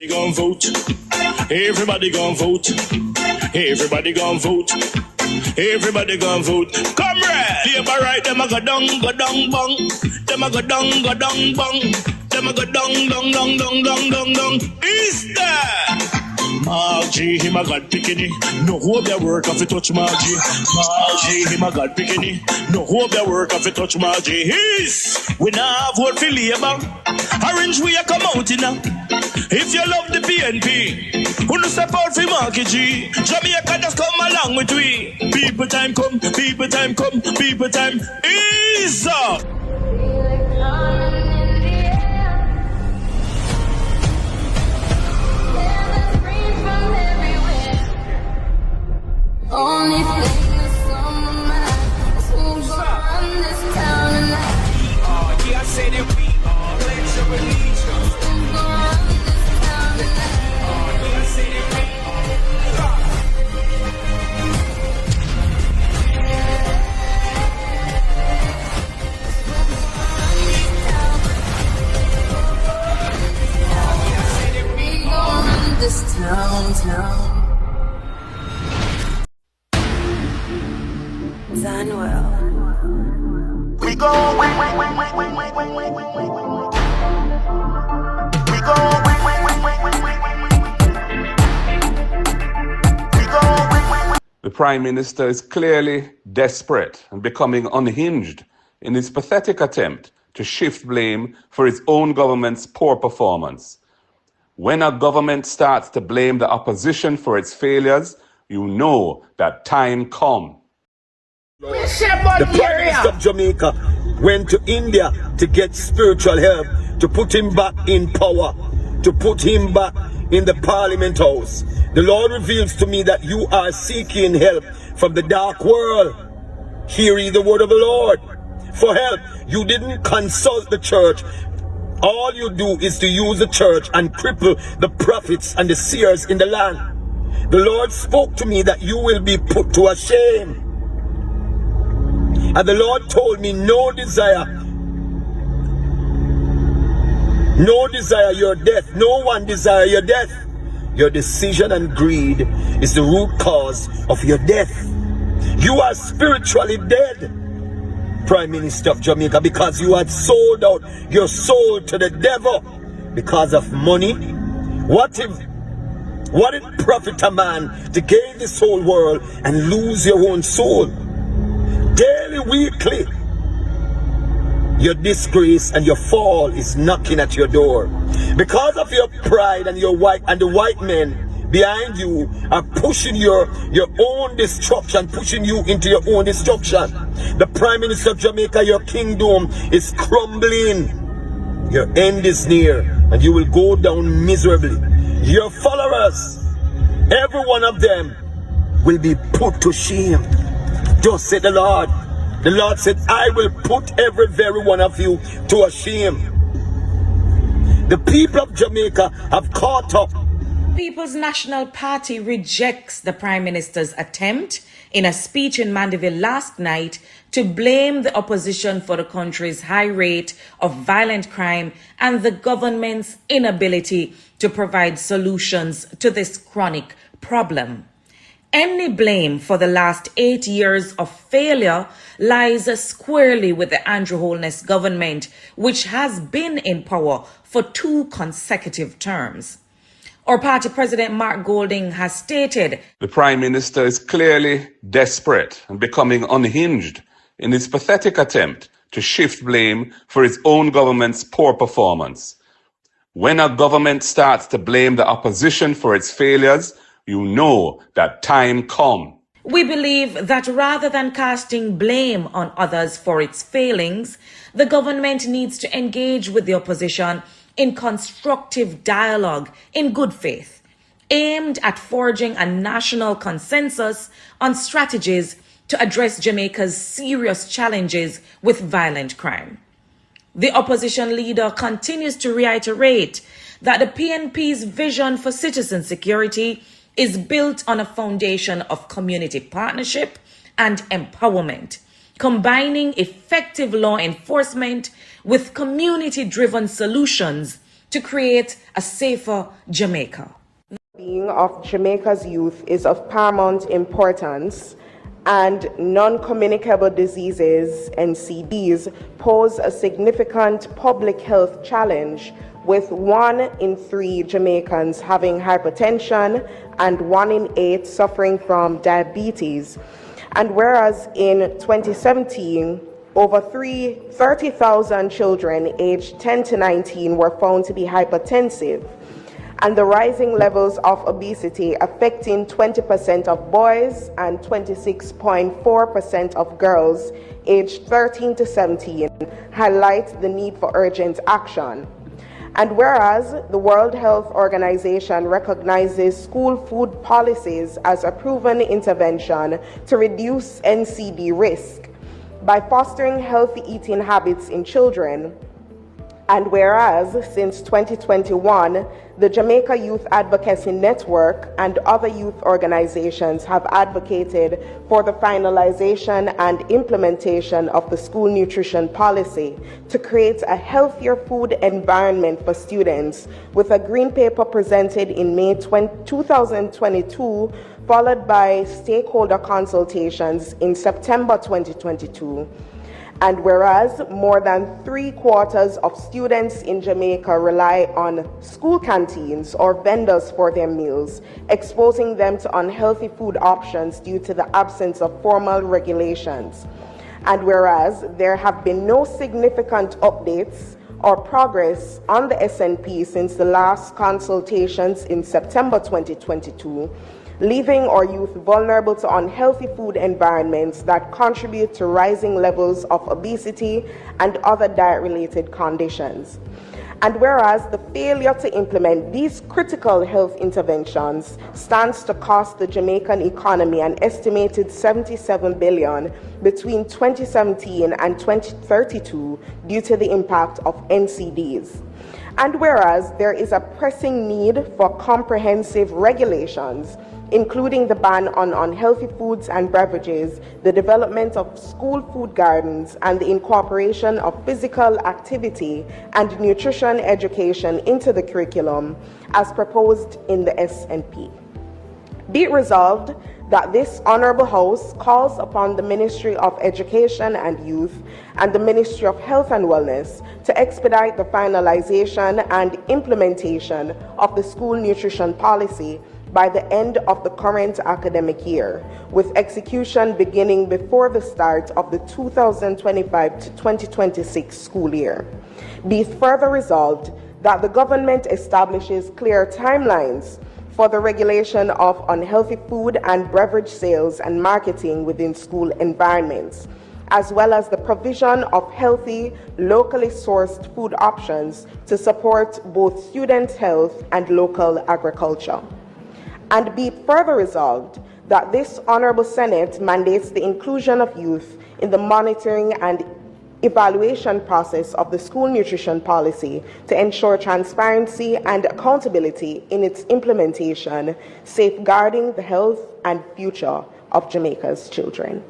Gon' vote. Everybody gon' vote. Everybody gon' vote. Everybody gon' vote. Comrade! Labor right, them a go down, bong. Them a go down, bong. Them a go down. Is that? Margie, him a God picking. No hope their work if you touch Margie. Margie, him a God picking. No hope their work if you touch Margie. We now vote for Labour. Orange we a come out in now. If you love the PNP, who no step out for Marky G. Jamaica just come along with we. People time come, people time come, people time is up. Only thing that's on my mind is who's gonna run this town tonight. Yeah, I say that we are. Pledge your allegiance. Who's gonna run this town tonight? Yeah, I say that we We gonna run this town. We go, we go. The Prime Minister is clearly desperate and becoming unhinged in his pathetic attempt to shift blame for his own government's poor performance. When a government starts to blame the opposition for its failures, you know that time comes. The Prime Minister of Jamaica went to India to get spiritual help, to put him back in power, to put him back in the Parliament House. The Lord reveals to me that you are seeking help from the dark world. Hear ye the word of the Lord. For help, you didn't consult the church. All you do is to use the church and cripple the prophets and the seers in the land. The Lord spoke to me that you will be put to a shame. And the Lord told me, no desire your death. No one desire your death. Your decision and greed is the root cause of your death. You are spiritually dead, Prime Minister of Jamaica, because you had sold out your soul to the devil because of money. What it profit a man to gain this whole world and lose your own soul? Daily, weekly, your disgrace and your fall is knocking at your door. Because of your pride and the white men behind you are pushing your own destruction, pushing you into your own destruction. The Prime Minister of Jamaica, your kingdom is crumbling. Your end is near and you will go down miserably. Your followers, every one of them, will be put to shame. Thus said the Lord. The Lord said, I will put every very one of you to a shame. The people of Jamaica have caught up. People's National Party rejects the Prime Minister's attempt in a speech in Mandeville last night to blame the opposition for the country's high rate of violent crime and the government's inability to provide solutions to this chronic problem. Any blame for the last 8 years of failure lies squarely with the Andrew Holness government, which has been in power for 2 consecutive terms. Our party president Mark Golding has stated, the Prime Minister is clearly desperate and becoming unhinged in his pathetic attempt to shift blame for his own government's poor performance. When a government starts to blame the opposition for its failures, you know that time comes. We believe that rather than casting blame on others for its failings, the government needs to engage with the opposition in constructive dialogue in good faith, aimed at forging a national consensus on strategies to address Jamaica's serious challenges with violent crime. The opposition leader continues to reiterate that the PNP's vision for citizen security is built on a foundation of community partnership and empowerment, combining effective law enforcement with community-driven solutions to create a safer Jamaica. Being of Jamaica's youth is of paramount importance, and non-communicable diseases, NCDs, pose a significant public health challenge, with 1 in 3 Jamaicans having hypertension and 1 in 8 suffering from diabetes. And whereas in 2017, over 30,000 children aged 10 to 19 were found to be hypertensive, and the rising levels of obesity affecting 20% of boys and 26.4% of girls aged 13 to 17 highlight the need for urgent action. And whereas the World Health Organization recognizes school food policies as a proven intervention to reduce NCD risk by fostering healthy eating habits in children, and whereas since 2021, the Jamaica Youth Advocacy Network and other youth organizations have advocated for the finalization and implementation of the school nutrition policy to create a healthier food environment for students, with a green paper presented in May 2022, followed by stakeholder consultations in September 2022. And whereas more than 3/4 of students in Jamaica rely on school canteens or vendors for their meals, exposing them to unhealthy food options due to the absence of formal regulations. And whereas there have been no significant updates or progress on the SNP since the last consultations in September 2022, leaving our youth vulnerable to unhealthy food environments that contribute to rising levels of obesity and other diet-related conditions. And whereas the failure to implement these critical health interventions stands to cost the Jamaican economy an estimated $77 billion between 2017 and 2032 due to the impact of NCDs. And whereas there is a pressing need for comprehensive regulations, including the ban on unhealthy foods and beverages, the development of school food gardens, and the incorporation of physical activity and nutrition education into the curriculum as proposed in the SNP. Be it resolved that this Honourable House calls upon the Ministry of Education and Youth and the Ministry of Health and Wellness to expedite the finalization and implementation of the school nutrition policy by the end of the current academic year, with execution beginning before the start of the 2025 to 2026 school year. Be it further resolved that the government establishes clear timelines for the regulation of unhealthy food and beverage sales and marketing within school environments, as well as the provision of healthy, locally sourced food options to support both student health and local agriculture. And be it further resolved that this Honourable Senate mandates the inclusion of youth in the monitoring and evaluation process of the school nutrition policy to ensure transparency and accountability in its implementation, safeguarding the health and future of Jamaica's children.